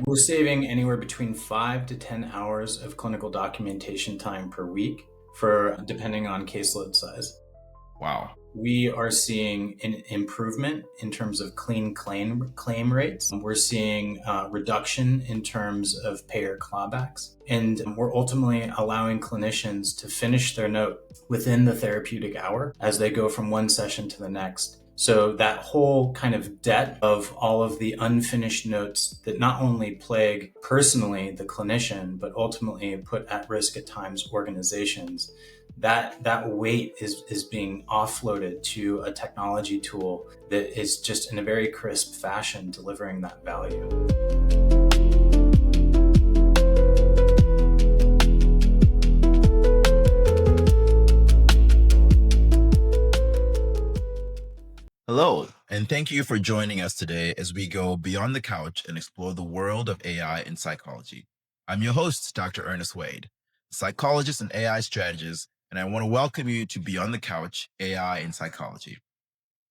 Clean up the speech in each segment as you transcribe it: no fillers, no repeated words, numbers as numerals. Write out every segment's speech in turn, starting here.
We're saving anywhere between 5 to 10 hours of clinical documentation time per week for depending on caseload size. Wow. We are seeing an improvement in terms of clean claim rates. We're seeing reduction in terms of payer clawbacks. And we're ultimately allowing clinicians to finish their note within the therapeutic hour as they go from one session to the next. So that whole kind of debt of all of the unfinished notes that not only plague personally the clinician, but ultimately put at risk at times organizations, that weight is being offloaded to a technology tool that is just in a very crisp fashion delivering that value. Hello, and thank you for joining us today as we go beyond the couch and explore the world of AI in psychology. I'm your host, Dr. Ernest Wayde, psychologist and AI strategist, and I want to welcome you to Beyond the Couch, AI in Psychology.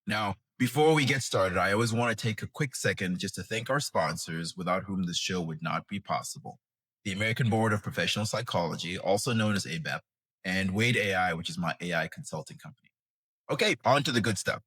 Now, before we get started, I always want to take a quick second just to thank our sponsors without whom this show would not be possible. The American Board of Professional Psychology, also known as ABEP, and Wade AI, which is my AI consulting company. Okay, on to the good stuff.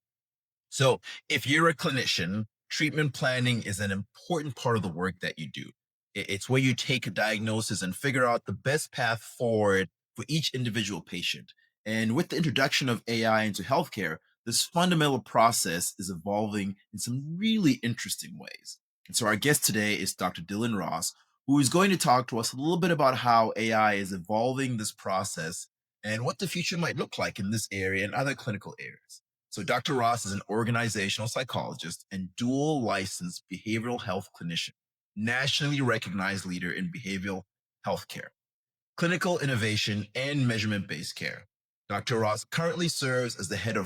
So if you're a clinician, treatment planning is an important part of the work that you do. It's where you take a diagnosis and figure out the best path forward for each individual patient. And with the introduction of AI into healthcare, this fundamental process is evolving in some really interesting ways. And so our guest today is Dr. Dylan Ross, who is going to talk to us a little bit about how AI is evolving this process and what the future might look like in this area and other clinical areas. So Dr. Ross is an organizational psychologist and dual licensed behavioral health clinician, nationally recognized leader in behavioral health care, clinical innovation, and measurement-based care. Dr. Ross currently serves as the head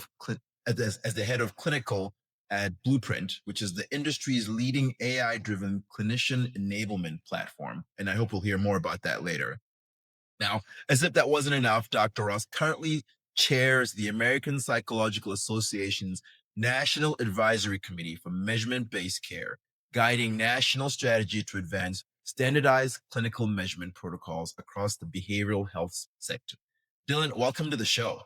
of clinical at Blueprint, which is the industry's leading AI-driven clinician enablement platform. And I hope we'll hear more about that later. Now, as if that wasn't enough, Dr. Ross currently chairs the American Psychological Association's National Advisory Committee for Measurement-Based Care, guiding national strategy to advance standardized clinical measurement protocols across the behavioral health sector. Dylan, welcome to the show.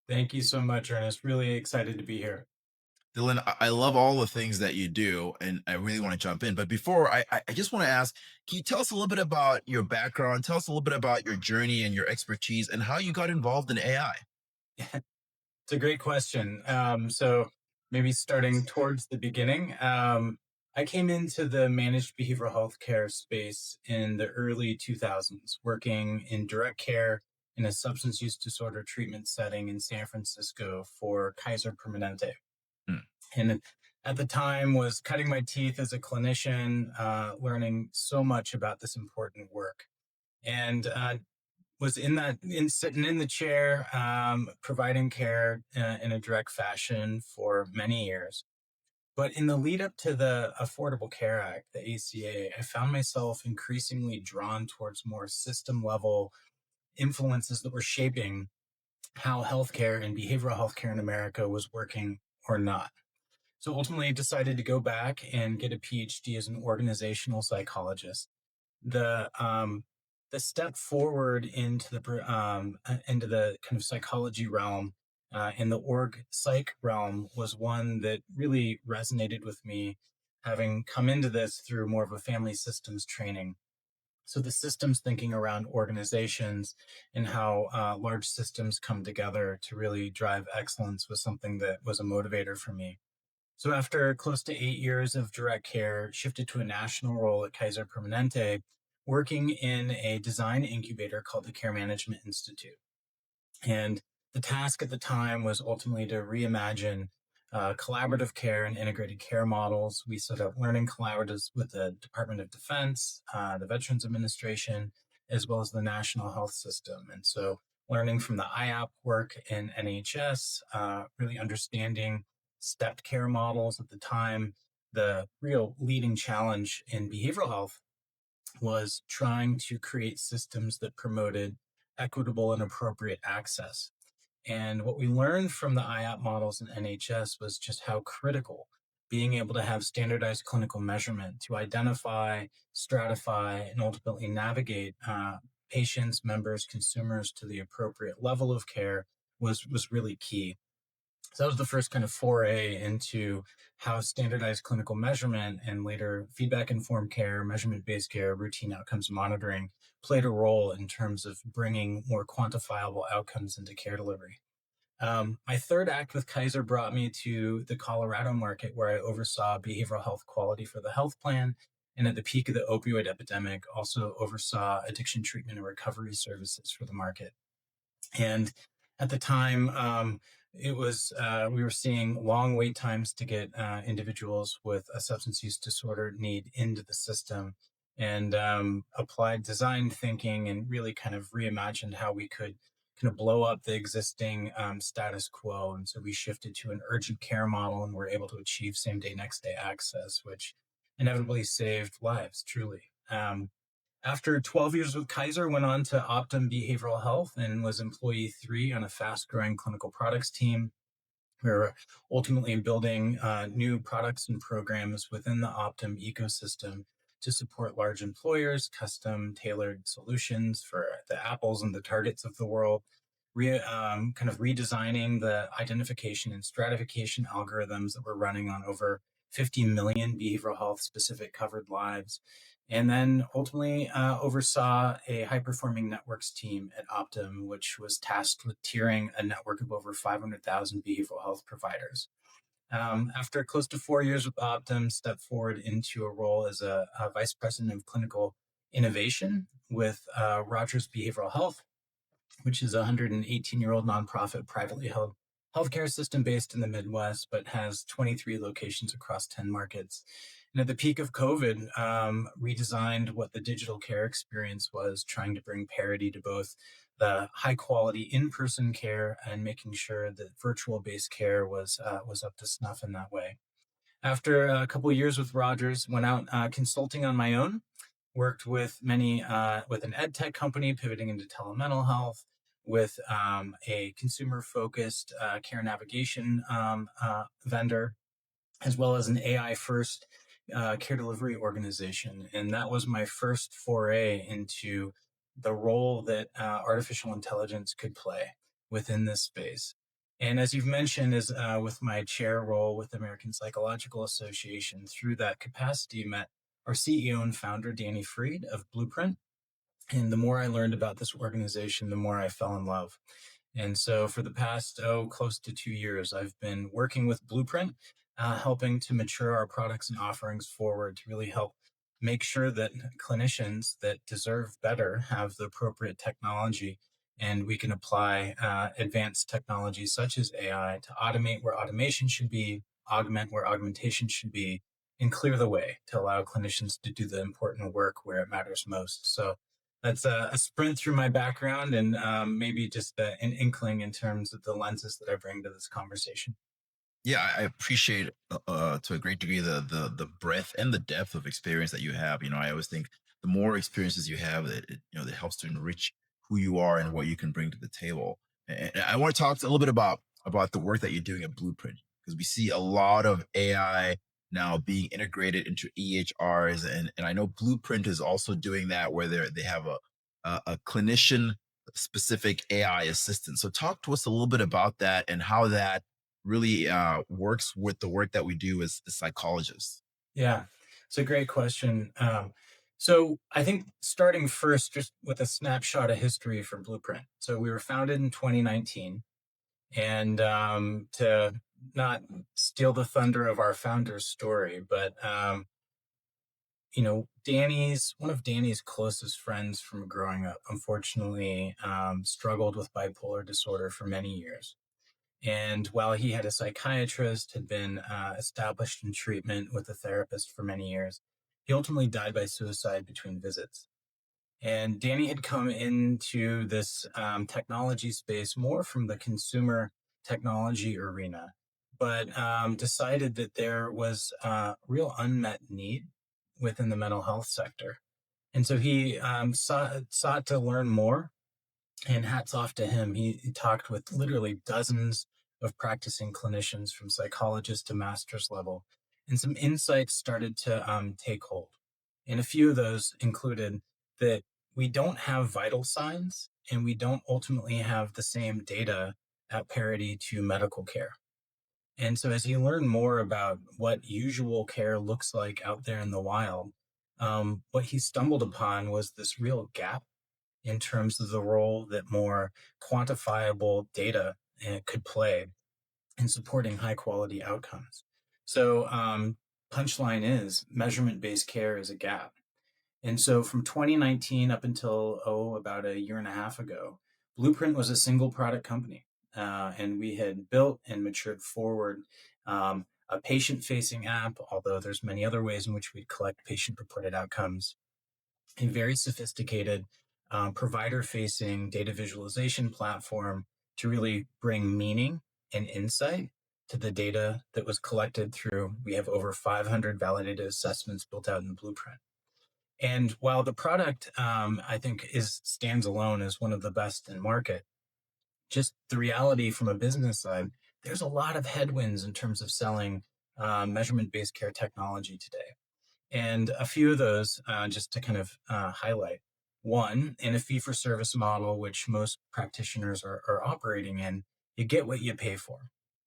Thank you so much, Ernest. Really excited to be here. Dylan, I love all the things that you do, and I really want to jump in. But before, I just want to ask, can you tell us a little bit about your background? Tell us a little bit about your journey and your expertise and how you got involved in AI. It's a great question. So maybe starting towards the beginning, I came into the managed behavioral health care space in the early 2000s, working in direct care in a substance use disorder treatment setting in San Francisco for Kaiser Permanente. And at the time was cutting my teeth as a clinician, learning so much about this important work. And was sitting in the chair, providing care in a direct fashion for many years. But in the lead up to the Affordable Care Act, the ACA, I found myself increasingly drawn towards more system level influences that were shaping how healthcare and behavioral healthcare in America was working or not. So ultimately, I decided to go back and get a PhD as an organizational psychologist. The step forward into the kind of psychology realm, in the org psych realm, was one that really resonated with me, having come into this through more of a family systems training. So the systems thinking around organizations and how large systems come together to really drive excellence was something that was a motivator for me. So after close to 8 years of direct care, shifted to a national role at Kaiser Permanente, working in a design incubator called the Care Management Institute. And the task at the time was ultimately to reimagine collaborative care and integrated care models. We set up learning collaboratives with the Department of Defense, the Veterans Administration, as well as the National Health System. And so learning from the IAP work in NHS, really understanding stepped care models at the time. The real leading challenge in behavioral health was trying to create systems that promoted equitable and appropriate access. And what we learned from the IAP models in NHS was just how critical being able to have standardized clinical measurement to identify, stratify, and ultimately navigate patients, members, consumers to the appropriate level of care was really key. So that was the first kind of foray into how standardized clinical measurement and later feedback informed care, measurement based care, routine outcomes monitoring played a role in terms of bringing more quantifiable outcomes into care delivery. My third act with Kaiser brought me to the Colorado market, where I oversaw behavioral health quality for the health plan. And at the peak of the opioid epidemic, also oversaw addiction treatment and recovery services for the market. And at the time, it was we were seeing long wait times to get individuals with a substance use disorder need into the system, and applied design thinking and really kind of reimagined how we could kind of blow up the existing status quo. And so we shifted to an urgent care model, and were able to achieve same day, next day access, which inevitably saved lives, truly. After 12 years with Kaiser, went on to Optum Behavioral Health and was employee 3 on a fast-growing clinical products team. We were ultimately building new products and programs within the Optum ecosystem to support large employers, custom tailored solutions for the Apples and the Targets of the world, kind of redesigning the identification and stratification algorithms that were running on over 50 million behavioral health specific covered lives. And then ultimately oversaw a high performing networks team at Optum, which was tasked with tiering a network of over 500,000 behavioral health providers. After close to 4 years with Optum, stepped forward into a role as a vice president of clinical innovation with Rogers Behavioral Health, which is a 118-year-old nonprofit privately held healthcare system based in the Midwest, but has 23 locations across 10 markets. And at the peak of COVID, redesigned what the digital care experience was, trying to bring parity to both the high quality in-person care and making sure that virtual-based care was up to snuff in that way. After a couple of years with Rogers, went out consulting on my own, worked with with an ed tech company pivoting into telemental health, with a consumer focused care navigation vendor, as well as an AI first care delivery organization. And that was my first foray into the role that artificial intelligence could play within this space. And as you've mentioned, is with my chair role with the American Psychological Association, through that capacity, met our CEO and founder, Danny Freed of Blueprint. And the more I learned about this organization, the more I fell in love. And so for the past, close to 2 years, I've been working with Blueprint, helping to mature our products and offerings forward to really help make sure that clinicians that deserve better have the appropriate technology. And we can apply advanced technologies such as AI to automate where automation should be, augment where augmentation should be, and clear the way to allow clinicians to do the important work where it matters most. So that's a sprint through my background, and maybe just an inkling in terms of the lenses that I bring to this conversation. Yeah, I appreciate to a great degree the breadth and the depth of experience that you have. I always think the more experiences you have, that helps to enrich who you are and what you can bring to the table. And I want to talk a little bit about the work that you're doing at Blueprint, because we see a lot of AI now being integrated into EHRs, and I know Blueprint is also doing that, where they have a clinician specific AI assistant. So talk to us a little bit about that and how that really works with the work that we do as psychologists. Yeah, it's a great question. So I think starting first, just with a snapshot of history for Blueprint. So we were founded in 2019, and to not steal the thunder of our founder's story, but one of Danny's closest friends from growing up, unfortunately, struggled with bipolar disorder for many years. And while he had a psychiatrist, had been established in treatment with a therapist for many years, he ultimately died by suicide between visits. And Danny had come into this technology space more from the consumer technology arena, but decided that there was a real unmet need within the mental health sector. And so he sought to learn more, and hats off to him. He talked with literally dozens of practicing clinicians from psychologists to master's level, and some insights started to take hold. And a few of those included that we don't have vital signs and we don't ultimately have the same data at parity to medical care. And so, as you learn more about what usual care looks like out there in the wild, what he stumbled upon was this real gap in terms of the role that more quantifiable data could play in supporting high quality outcomes. So, punchline is measurement based care is a gap. And so from 2019 up until, about a year and a half ago, Blueprint was a single product company. And we had built and matured forward a patient facing app, although there's many other ways in which we collect patient reported outcomes, a very sophisticated provider facing data visualization platform to really bring meaning and insight to the data that was collected through. We have over 500 validated assessments built out in Blueprint. And while the product, I think, stands alone as one of the best in market, just the reality from a business side, there's a lot of headwinds in terms of selling measurement-based care technology today. And a few of those, just to kind of highlight. One, in a fee-for-service model, which most practitioners are operating in, you get what you pay for.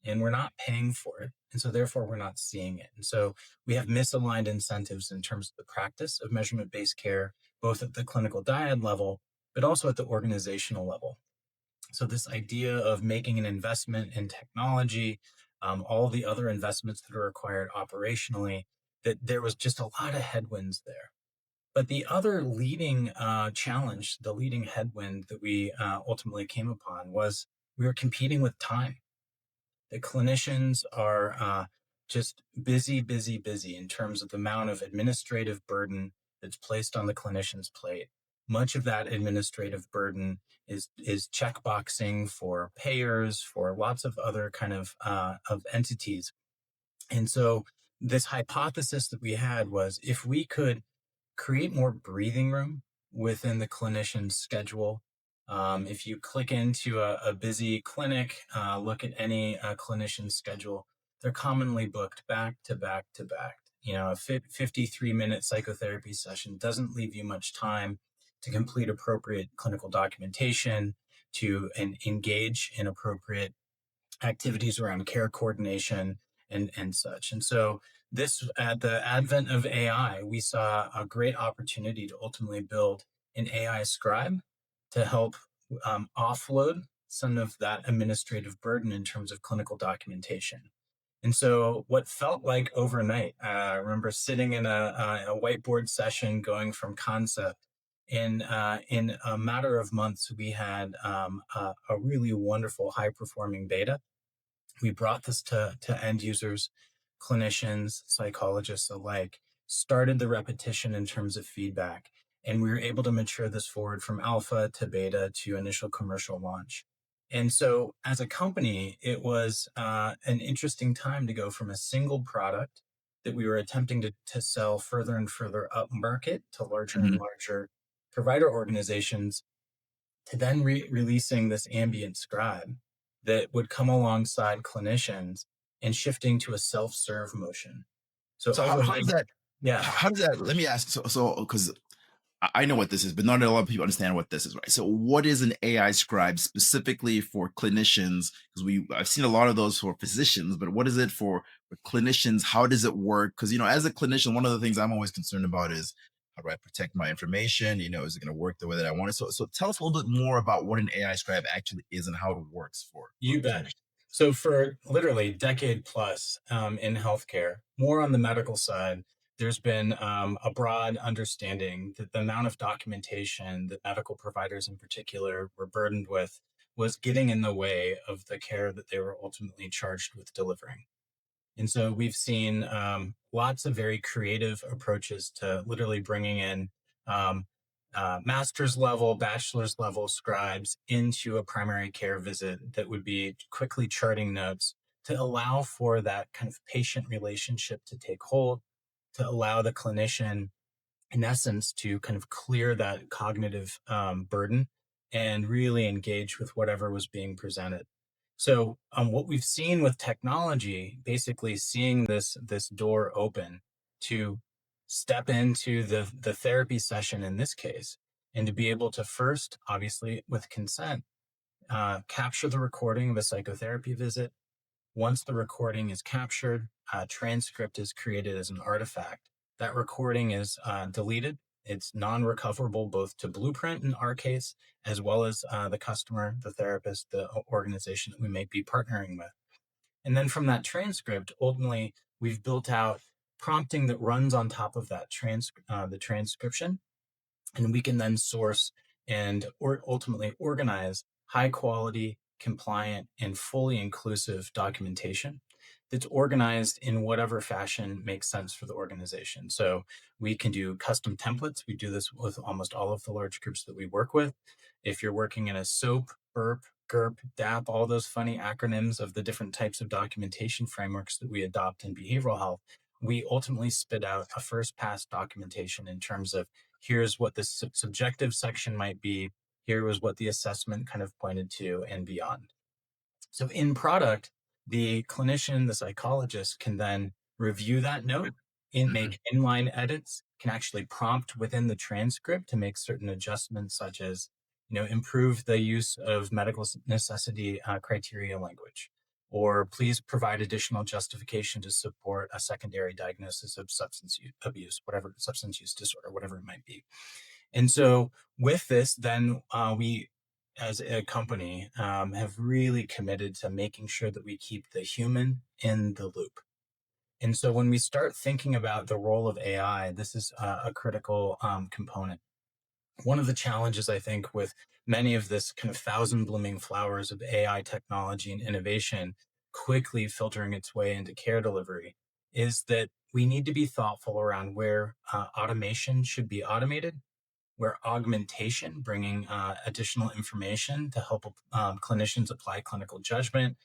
And we're not paying for it. And so therefore, we're not seeing it. And so we have misaligned incentives in terms of the practice of measurement-based care, both at the clinical dyad level, but also at the organizational level. So this idea of making an investment in technology, all the other investments that are required operationally, that there was just a lot of headwinds there. But the other leading challenge, the leading headwind that we ultimately came upon was we were competing with time. The clinicians are just busy, busy, busy in terms of the amount of administrative burden that's placed on the clinician's plate. Much of that administrative burden is checkboxing for payers, for lots of other kind of entities. And so this hypothesis that we had was if we could create more breathing room within the clinician's schedule. If you click into a busy clinic, look at any clinician's schedule, they're commonly booked back to back to back. A 53-minute psychotherapy session doesn't leave you much time to complete appropriate clinical documentation, to engage in appropriate activities around care coordination and such. And so this, at the advent of AI, we saw a great opportunity to ultimately build an AI scribe to help offload some of that administrative burden in terms of clinical documentation. And so what felt like overnight, I remember sitting in a whiteboard session going from concept. In a matter of months, we had a really wonderful, high performing beta. We brought this to end users, clinicians, psychologists alike, started the repetition in terms of feedback, and we were able to mature this forward from alpha to beta to initial commercial launch. And so as a company, it was an interesting time to go from a single product that we were attempting to sell further and further up market to larger and Mhm. larger provider organizations, to then releasing this ambient scribe that would come alongside clinicians and shifting to a self-serve motion. So So how does overnight, that yeah, how does that let me ask, so because I know what this is, but not a lot of people understand what this is, right? So what is an AI scribe specifically for clinicians? Because I've seen a lot of those for physicians, but what is it for clinicians? How does it work? Because as a clinician, one of the things I'm always concerned about is how do I protect my information? Is it going to work the way that I want it? So tell us a little bit more about what an AI scribe actually is and how it works for you bet. clinicians. So for literally decade plus in healthcare, more on the medical side, there's been a broad understanding that the amount of documentation that medical providers in particular were burdened with was getting in the way of the care that they were ultimately charged with delivering. And so we've seen lots of very creative approaches to literally bringing in um, master's level, bachelor's level scribes into a primary care visit that would be quickly charting notes to allow for that kind of patient relationship to take hold, to allow the clinician, in essence, to kind of clear that cognitive burden and really engage with whatever was being presented. So, what we've seen with technology, basically seeing this door open to step into the therapy session in this case, and to be able to first, obviously with consent, capture the recording of a psychotherapy visit. Once the recording is captured, a transcript is created as an artifact. That recording is deleted. It's non recoverable both to Blueprint in our case, as well as the customer, the therapist, the organization that we may be partnering with. And then from that transcript, ultimately, we've built out prompting that runs on top of that the transcription, and we can then source and or ultimately organize high quality, compliant, and fully inclusive documentation that's organized in whatever fashion makes sense for the organization. So we can do custom templates. We do this with almost all of the large groups that we work with. If you're working in a SOAP, BURP, GURP, DAP, all those funny acronyms of the different types of documentation frameworks that we adopt in behavioral health, we ultimately spit out a first pass documentation in terms of here's what the subjective section might be, here was what the assessment kind of pointed to, and beyond. So in product, the clinician, the psychologist can then review that note and Hmm. make inline edits, can actually prompt within the transcript to make certain adjustments, such as, improve the use of medical necessity criteria language, or please provide additional justification to support a secondary diagnosis of abuse, whatever substance use disorder, whatever it might be. And so with this, then we, as a company, have really committed to making sure that we keep the human in the loop. And so when we start thinking about the role of AI, this is a critical component. One of the challenges, I think, with many of this kind of thousand blooming flowers of AI technology and innovation quickly filtering its way into care delivery is that we need to be thoughtful around where automation should be automated, where augmentation, bringing additional information to help clinicians apply clinical judgment,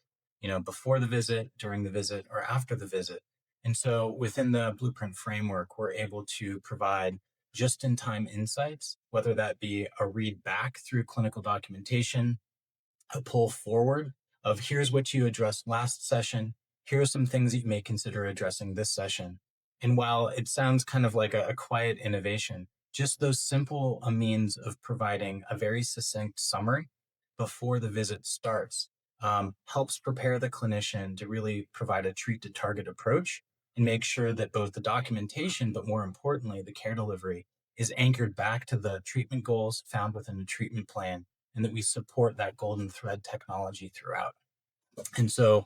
before the visit, during the visit, or after the visit. And so within the Blueprint framework, we're able to provide just in time insights, whether that be a read back through clinical documentation, a pull forward of here's what you addressed last session. Here are some things that you may consider addressing this session. And while it sounds kind of like a quiet innovation, just those simple a means of providing a very succinct summary before the visit starts helps prepare the clinician to really provide a treat to target approach and make sure that both the documentation, but more importantly, the care delivery is anchored back to the treatment goals found within the treatment plan, and that we support that golden thread technology throughout. And so,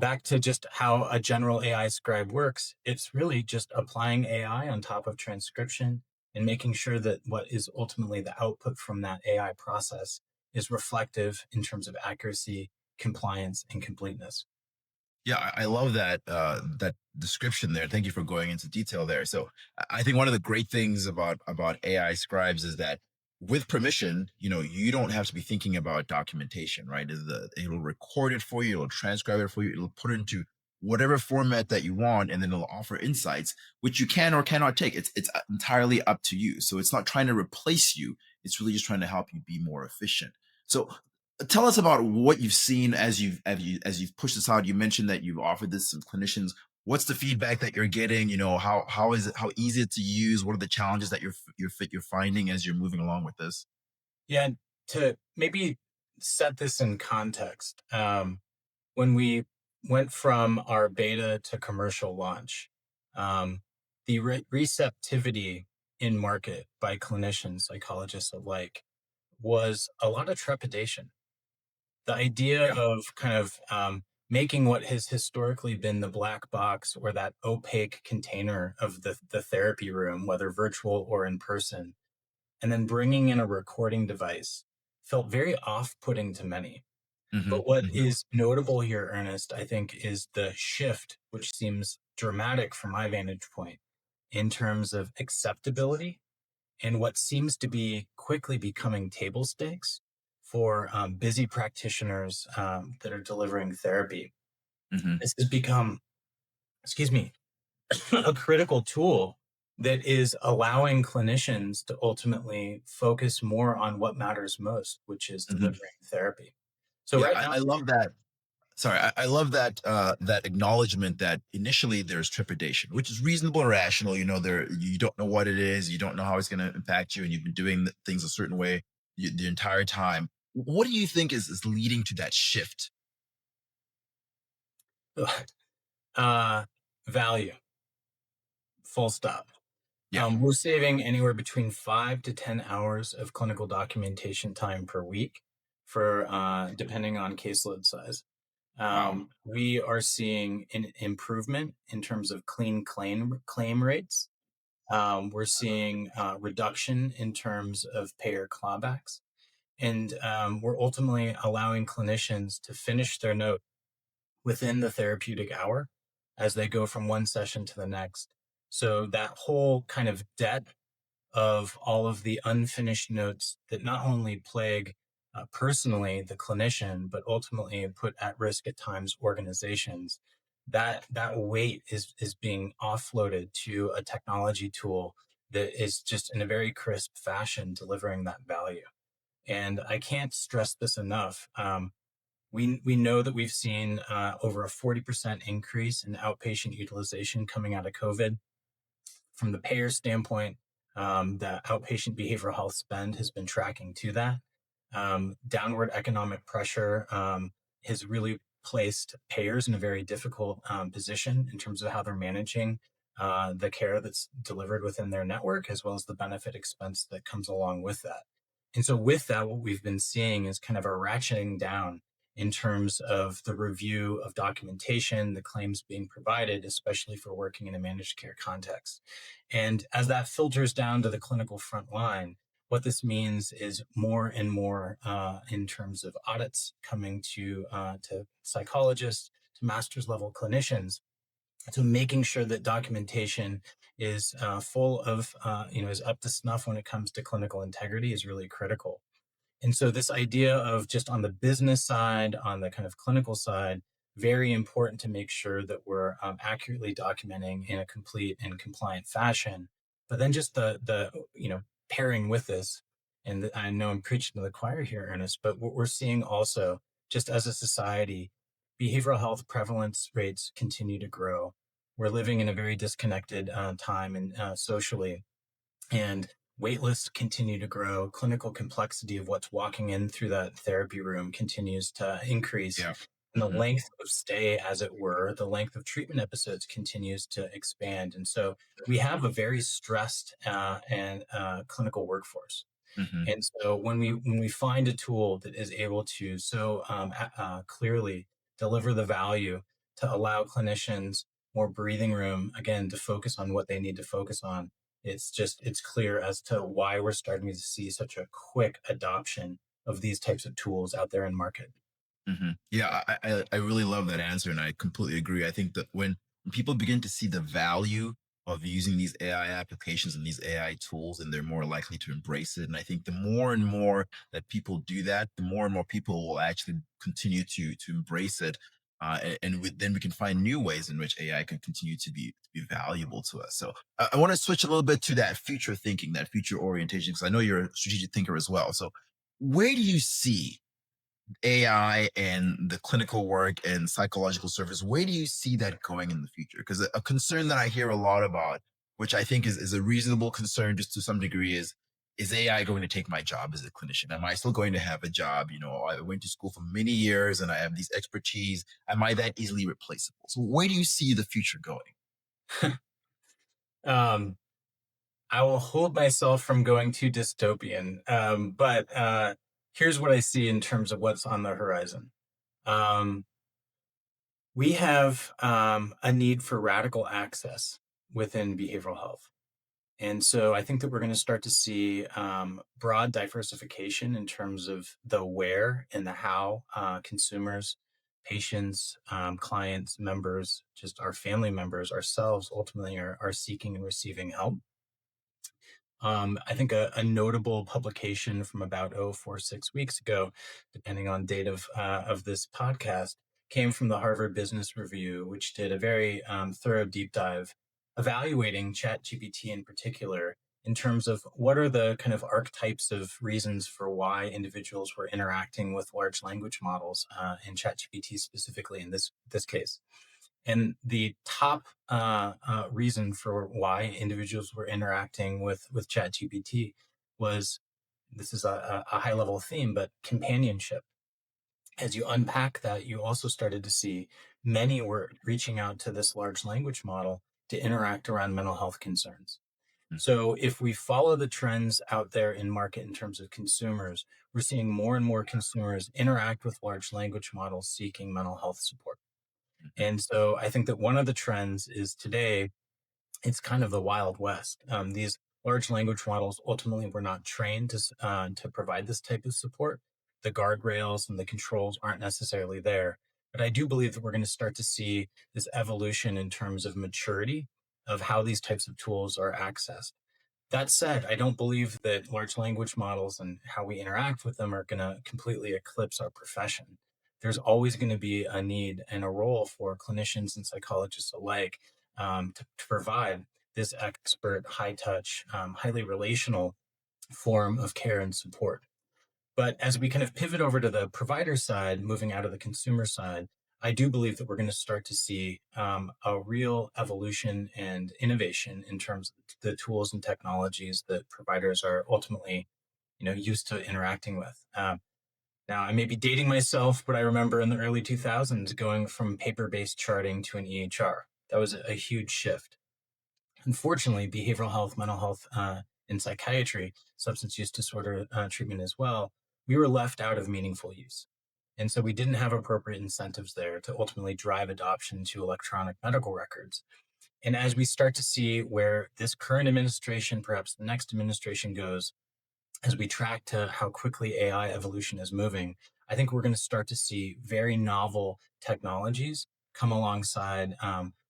back to just how a general AI scribe works, it's really just applying AI on top of transcription and making sure that what is ultimately the output from that AI process is reflective in terms of accuracy, compliance, and completeness. Yeah, I love that description there. Thank you for going into detail there. So I think one of the great things about AI scribes is that with permission, you don't have to be thinking about documentation, right? It'll record it for you, it'll transcribe it for you, it'll put it into whatever format that you want, and then it'll offer insights which you can or cannot take. It's entirely up to you. So it's not trying to replace you. It's really just trying to help you be more efficient. So tell us about what you've seen as you've pushed this out. You mentioned that you've offered this to clinicians. What's the feedback that you're getting? How is it, how easy it to use? What are the challenges that you're finding as you're moving along with this? Yeah, to maybe set this in context, when we went from our beta to commercial launch, the receptivity in market by clinicians, psychologists alike, was a lot of trepidation. The idea Yeah. of kind of making what has historically been the black box or that opaque container of the therapy room, whether virtual or in person, and then bringing in a recording device felt very off putting to many. Hmm. But what Hmm. is notable here, Ernest, I think, is the shift, which seems dramatic from my vantage point, in terms of acceptability and what seems to be quickly becoming table stakes for busy practitioners that are delivering therapy. Hmm. This has become, excuse me, a critical tool that is allowing clinicians to ultimately focus more on what matters most, which is Hmm. delivering therapy. So Yeah, right I, now, I love that. Sorry, I love that that acknowledgement that initially there's trepidation, which is reasonable and rational. There you don't know what it is, you don't know how it's going to impact you, and you've been doing things a certain way the entire time. What do you think is leading to that shift? uh, value, full stop. Yeah. We're saving anywhere between 5 to 10 hours of clinical documentation time per week for depending on caseload size. Wow. We are seeing an improvement in terms of clean claim rates. We're seeing reduction in terms of payer clawbacks. And we're ultimately allowing clinicians to finish their note within the therapeutic hour as they go from one session to the next. So that whole kind of debt of all of the unfinished notes that not only plague personally the clinician, but ultimately put at risk at times organizations. That weight is being offloaded to a technology tool that is just in a very crisp fashion delivering that value. And I can't stress this enough. We know that we've seen over a 40% increase in outpatient utilization coming out of COVID. From the payer standpoint, the outpatient behavioral health spend has been tracking to that. Downward economic pressure has really placed payers in a very difficult position in terms of how they're managing the care that's delivered within their network, as well as the benefit expense that comes along with that. And so, with that, what we've been seeing is kind of a ratcheting down in terms of the review of documentation, the claims being provided, especially for working in a managed care context. And as that filters down to the clinical front line, what this means is more and more in terms of audits coming to psychologists, to master's level clinicians. So making sure that documentation is full of, is up to snuff when it comes to clinical integrity is really critical. And so this idea of just on the business side, on the kind of clinical side, very important to make sure that we're accurately documenting in a complete and compliant fashion. But then just the pairing with this, and I know I'm preaching to the choir here, Ernest, but what we're seeing also, just as a society, behavioral health prevalence rates continue to grow. We're living in a very disconnected time and socially, and wait lists continue to grow. Clinical complexity of what's walking in through that therapy room continues to increase. Yeah. And the Hmm. length of stay, as it were, the length of treatment episodes continues to expand. And so we have a very stressed and clinical workforce. Hmm. And so when we find a tool that is able to so clearly deliver the value to allow clinicians more breathing room, again, to focus on what they need to focus on, it's clear as to why we're starting to see such a quick adoption of these types of tools out there in market. Yeah, I really love that answer, and I completely agree. I think that when people begin to see the value of using these AI applications and these AI tools, and they're more likely to embrace it. And I think the more and more that people do that, the more and more people will actually continue to embrace it. Then we can find new ways in which AI can continue to be valuable to us. So I want to switch a little bit to that future thinking, that future orientation, because I know you're a strategic thinker as well. So where do you see AI and the clinical work and psychological service, where do you see that going in the future? Because a concern that I hear a lot about, which I think is a reasonable concern just to some degree, is AI going to take my job as a clinician? Am I still going to have a job? I went to school for many years and I have these expertise. Am I that easily replaceable? So where do you see the future going? um, I will hold myself from going too dystopian, but here's what I see in terms of what's on the horizon. Um, we have a need for radical access within behavioral health. And so I think that we're going to start to see broad diversification in terms of the where and the how consumers, patients, clients, members, just our family members, ourselves ultimately are seeking and receiving help. I think a notable publication from about 4 6 weeks ago, depending on date of this podcast, came from the Harvard Business Review, which did a very thorough deep dive evaluating ChatGPT in particular in terms of what are the kind of archetypes of reasons for why individuals were interacting with large language models and ChatGPT specifically in this case. And the top reason for why individuals were interacting with ChatGPT was, this is a high level theme, but companionship. As you unpack that, you also started to see many were reaching out to this large language model to interact around mental health concerns. So if we follow the trends out there in market in terms of consumers, we're seeing more and more consumers interact with large language models seeking mental health support. Mhm. And so I think that one of the trends is today it's kind of the Wild West. These large language models ultimately were not trained to provide this type of support. The guardrails and the controls aren't necessarily there. But I do believe that we're going to start to see this evolution in terms of maturity of how these types of tools are accessed. That said, I don't believe that large language models and how we interact with them are going to completely eclipse our profession. There's always going to be a need and a role for clinicians and psychologists alike to provide this expert, high touch, highly relational form of care and support. But as we kind of pivot over to the provider side, moving out of the consumer side, I do believe that we're going to start to see a real evolution and innovation in terms of the tools and technologies that providers are ultimately, used to interacting with. Now, I may be dating myself, but I remember in the early 2000s going from paper-based charting to an EHR. That was a huge shift. Unfortunately, behavioral health, mental health, and psychiatry, substance use disorder treatment as well, we were left out of meaningful use. And so we didn't have appropriate incentives there to ultimately drive adoption to electronic medical records. And as we start to see where this current administration, perhaps the next administration goes, as we track to how quickly AI evolution is moving, I think we're going to start to see very novel technologies come alongside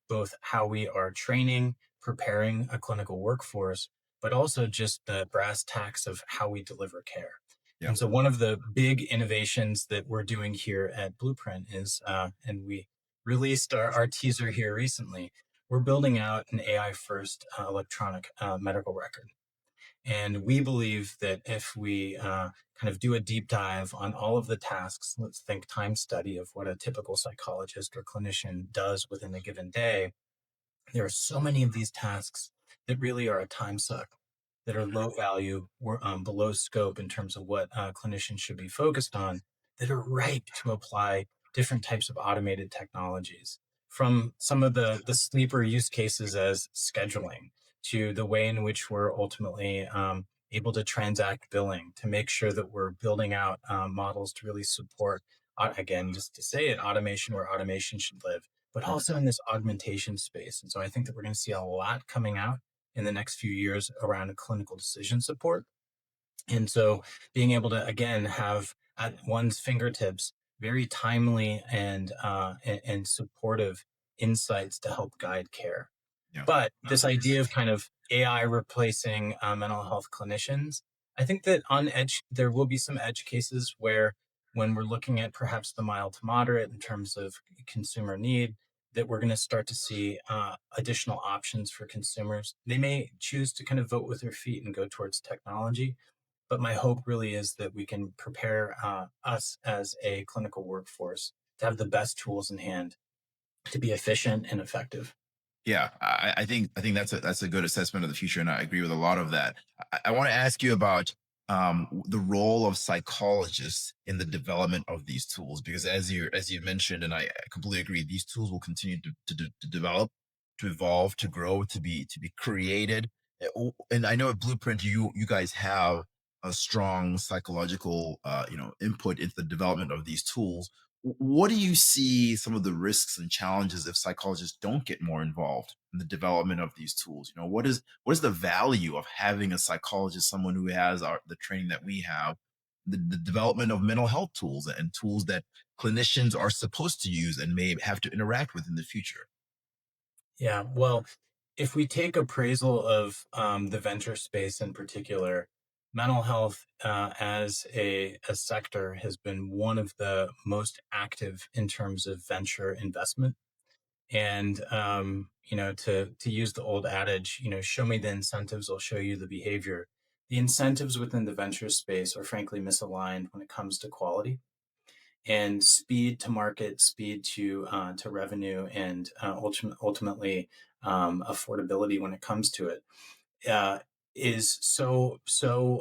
both how we are training, preparing a clinical workforce, but also just the brass tacks of how we deliver care. Yeah. And so, one of the big innovations that we're doing here at Blueprint is, and we released our teaser here recently, we're building out an AI first electronic medical record. And we believe that if we kind of do a deep dive on all of the tasks, let's think time study of what a typical psychologist or clinician does within a given day, there are so many of these tasks that really are a time suck, that are low value or below scope in terms of what clinicians should be focused on, that are ripe to apply different types of automated technologies. From some of the sleeper use cases as scheduling to the way in which we're ultimately able to transact billing to make sure that we're building out models to really support, again, just to say it, automation where automation should live, but Mhm. also in this augmentation space. And so I think that we're going to see a lot coming out in the next few years around clinical decision support. And so being able to, again, have at one's fingertips very timely and supportive insights to help guide care. Yeah. But this idea Absolutely. of kind of AI replacing mental health clinicians, I think that on edge, there will be some edge cases where when we're looking at perhaps the mild to moderate in terms of consumer need, that we're going to start to see additional options for consumers. They may choose to kind of vote with their feet and go towards technology. But my hope really is that we can prepare us as a clinical workforce to have the best tools in hand to be efficient and effective. Yeah, I think that's a good assessment of the future, and I agree with a lot of that. I want to ask you about the role of psychologists in the development of these tools, because as you mentioned, and I completely agree, these tools will continue to develop, to evolve, to grow, to be created. And I know at Blueprint, you guys have a strong psychological input into the development of these tools. What do you see some of the risks and challenges if psychologists don't get more involved in the development of these tools? What is the value of having a psychologist, someone who has the training that we have, the development of mental health tools and tools that clinicians are supposed to use and may have to interact with in the future? Yeah, well, if we take appraisal of the venture space in particular, mental health as a sector has been one of the most active in terms of venture investment. And to use the old adage, show me the incentives, I'll show you the behavior. The incentives within the venture space are frankly misaligned when it comes to quality and speed to market, speed to revenue, and ultimately affordability when it comes to it. Uh, is so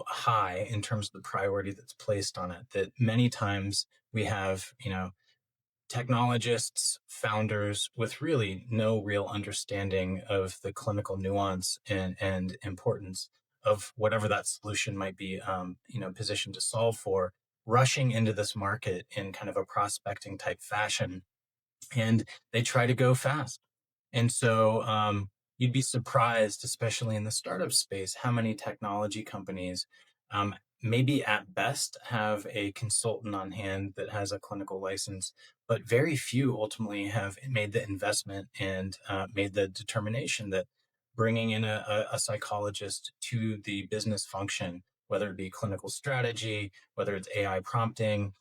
high in terms of the priority that's placed on it that many times we have technologists, founders with really no real understanding of the clinical nuance and importance of whatever that solution might be, positioned to solve for, rushing into this market in kind of a prospecting type fashion, and they try to go fast. And so you'd be surprised, especially in the startup space, how many technology companies um, maybe at best have a consultant on hand that has a clinical license, but very few ultimately have made the investment and made the determination that bringing in a psychologist to the business function, whether it be clinical strategy, whether it's AI prompting,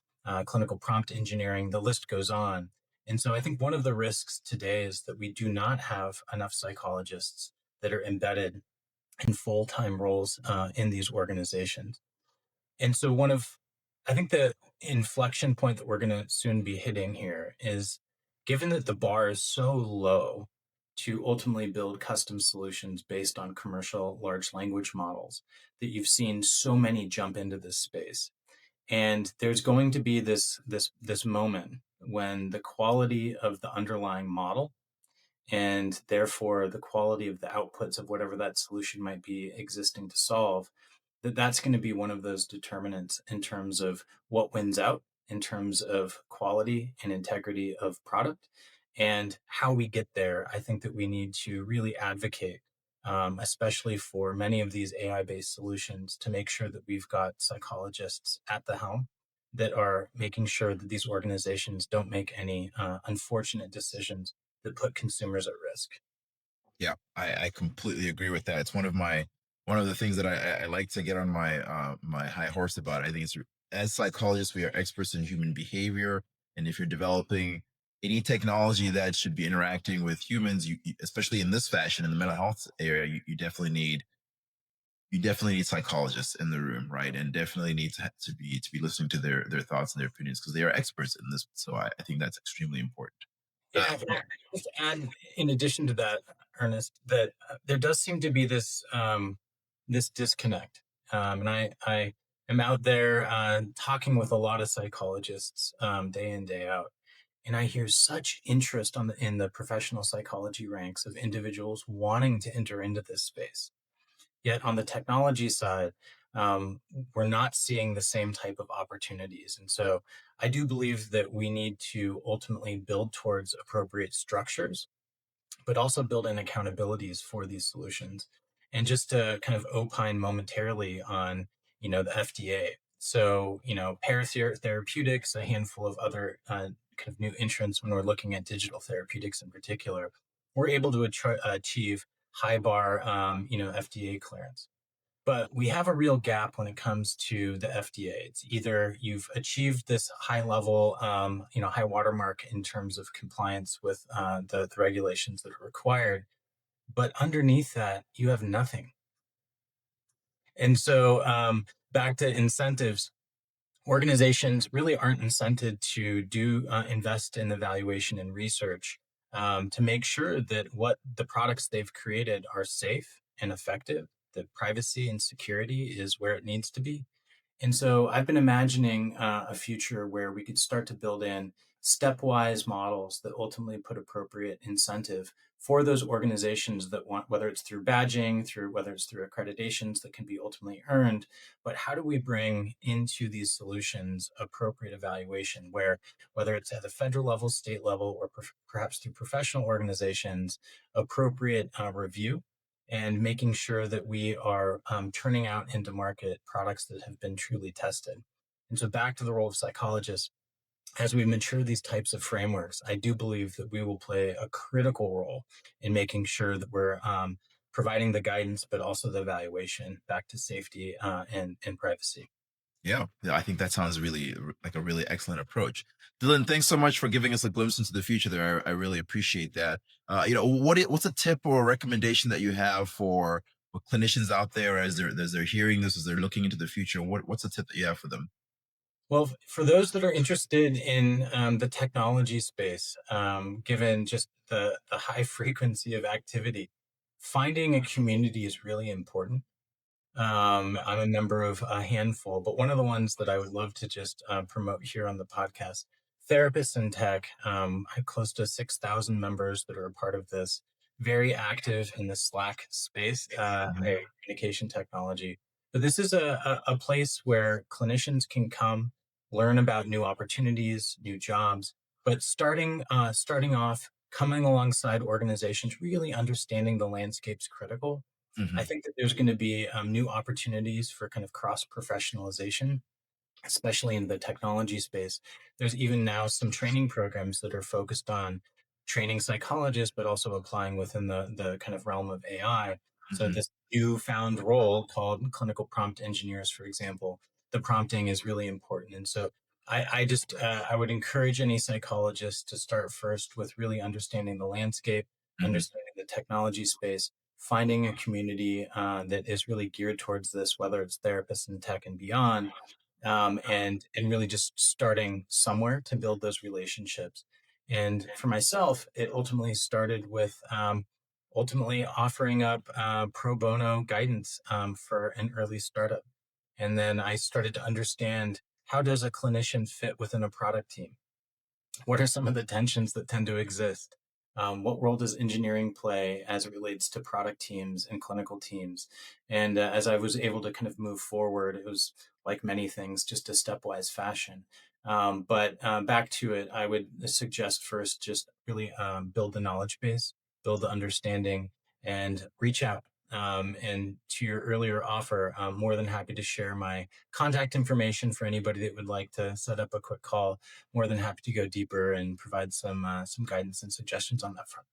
clinical prompt engineering, the list goes on. And so I think one of the risks today is that we do not have enough psychologists that are embedded in full time roles in these organizations. And so I think the inflection point that we're going to soon be hitting here is, given that the bar is so low to ultimately build custom solutions based on commercial large language models, that you've seen so many jump into this space. And there's going to be this moment when the quality of the underlying model, and therefore the quality of the outputs of whatever that solution might be existing to solve, that's going to be one of those determinants in terms of what wins out, in terms of quality and integrity of product. And how we get there, I think that we need to really advocate, especially for many of these AI based solutions, to make sure that we've got psychologists at the helm that are making sure that these organizations don't make any unfortunate decisions that put consumers at risk. Yeah, I completely agree with that. It's one of the things that I like to get on my high horse about. I think it's, as psychologists, we are experts in human behavior, and if you're developing any technology that should be interacting with humans, especially in this fashion in the mental health area, you definitely need psychologists in the room, right? And definitely need to be listening to their thoughts and their opinions, because they are experts in this. So I think that's extremely important. Yeah, just add, in addition to that, Ernest, that there does seem to be this disconnect, and I am out there talking with a lot of psychologists day in day out, and I hear such interest in the professional psychology ranks of individuals wanting to enter into this space. Yet on the technology side, um, we're not seeing the same type of opportunities. And so I do believe that we need to ultimately build towards appropriate structures, but also build in accountabilities for these solutions. And just to kind of opine momentarily on, the FDA. So, paratherapeutics, a handful of other kind of new entrants when we're looking at digital therapeutics in particular, we're able to achieve high bar, FDA clearance. But we have a real gap when it comes to the FDA. It's either you've achieved this high level, high watermark in terms of compliance with the regulations that are required, but underneath that, you have nothing. And so back to incentives, organizations really aren't incented to do invest in evaluation and research to make sure that what the products they've created are safe and effective, that privacy and security is where it needs to be. And so I've been imagining a future where we could start to build in stepwise models that ultimately put appropriate incentive for those organizations that want, whether it's through badging, through whether it's through accreditations that can be ultimately earned. But how do we bring into these solutions appropriate evaluation where, whether it's at the federal level, state level, or perhaps through professional organizations, appropriate review and making sure that we are turning out into market products that have been truly tested. And so, back to the role of psychologists, as we mature these types of frameworks, I do believe that we will play a critical role in making sure that we're providing the guidance, but also the evaluation back to safety and privacy. Yeah, I think that sounds really like a really excellent approach. Dylan, thanks so much for giving us a glimpse into the future there. I really appreciate that. What's a tip or a recommendation that you have for clinicians out there as they're hearing this, as they're looking into the future? What's a tip that you have for them? Well, for those that are interested in the technology space, given just the high frequency of activity, finding a community is really important. I'm a member of a handful, but one of the ones that I would love to just promote here on the podcast, Therapists in Tech. I have close to 6,000 members that are a part of this, very active in the Slack space, Mhm. communication technology. But this is a place where clinicians can come, learn about new opportunities, new jobs, but starting off, coming alongside organizations, really understanding the landscape's critical. I Mhm. think that there's going to be new opportunities for kind of cross professionalization, especially in the technology space. There's even now some training programs that are focused on training psychologists, but also applying within the kind of realm of AI. So Mhm. this newfound role called clinical prompt engineers, for example, the prompting is really important. And so I would encourage any psychologist to start first with really understanding the landscape, Mhm. understanding the technology space, finding a community that is really geared towards this, whether it's therapists in tech and beyond, and really just starting somewhere to build those relationships. And for myself, it ultimately started with ultimately offering up pro bono guidance for an early startup. And then I started to understand, how does a clinician fit within a product team? What are some of the tensions that tend to exist? What role does engineering play as it relates to product teams and clinical teams? And as I was able to kind of move forward, it was like many things, just a stepwise fashion. But back to it, I would suggest first just really build the knowledge base, build the understanding, and reach out. And to your earlier offer, I'm more than happy to share my contact information for anybody that would like to set up a quick call. More than happy to go deeper and provide some guidance and suggestions on that front.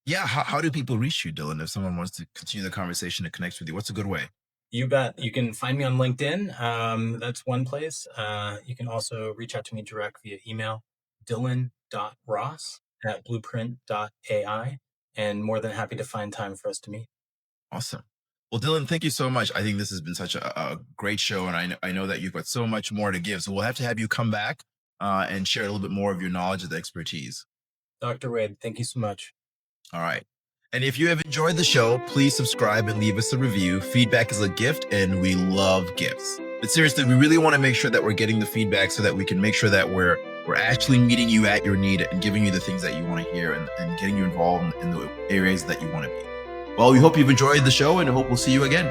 Yeah, how do people reach you, Dylan? If someone wants to continue the conversation and connect with you, what's a good way? You bet. You can find me on LinkedIn. That's one place. You can also reach out to me direct via email, dylan.ross@blueprint.ai, and more than happy to find time for us to meet. Awesome. Well, Dylan, thank you so much. I think this has been such a great show, and I know that you've got so much more to give. So we'll have to have you come back and share a little bit more of your knowledge and expertise. Dr. Wade, thank you so much. All right. And if you have enjoyed the show, please subscribe and leave us a review. Feedback is a gift, and we love gifts. But seriously, we really want to make sure that we're getting the feedback so that we can make sure that we're actually meeting you at your need and giving you the things that you want to hear and getting you involved in the areas that you want to be. Well, we hope you've enjoyed the show and I hope we'll see you again.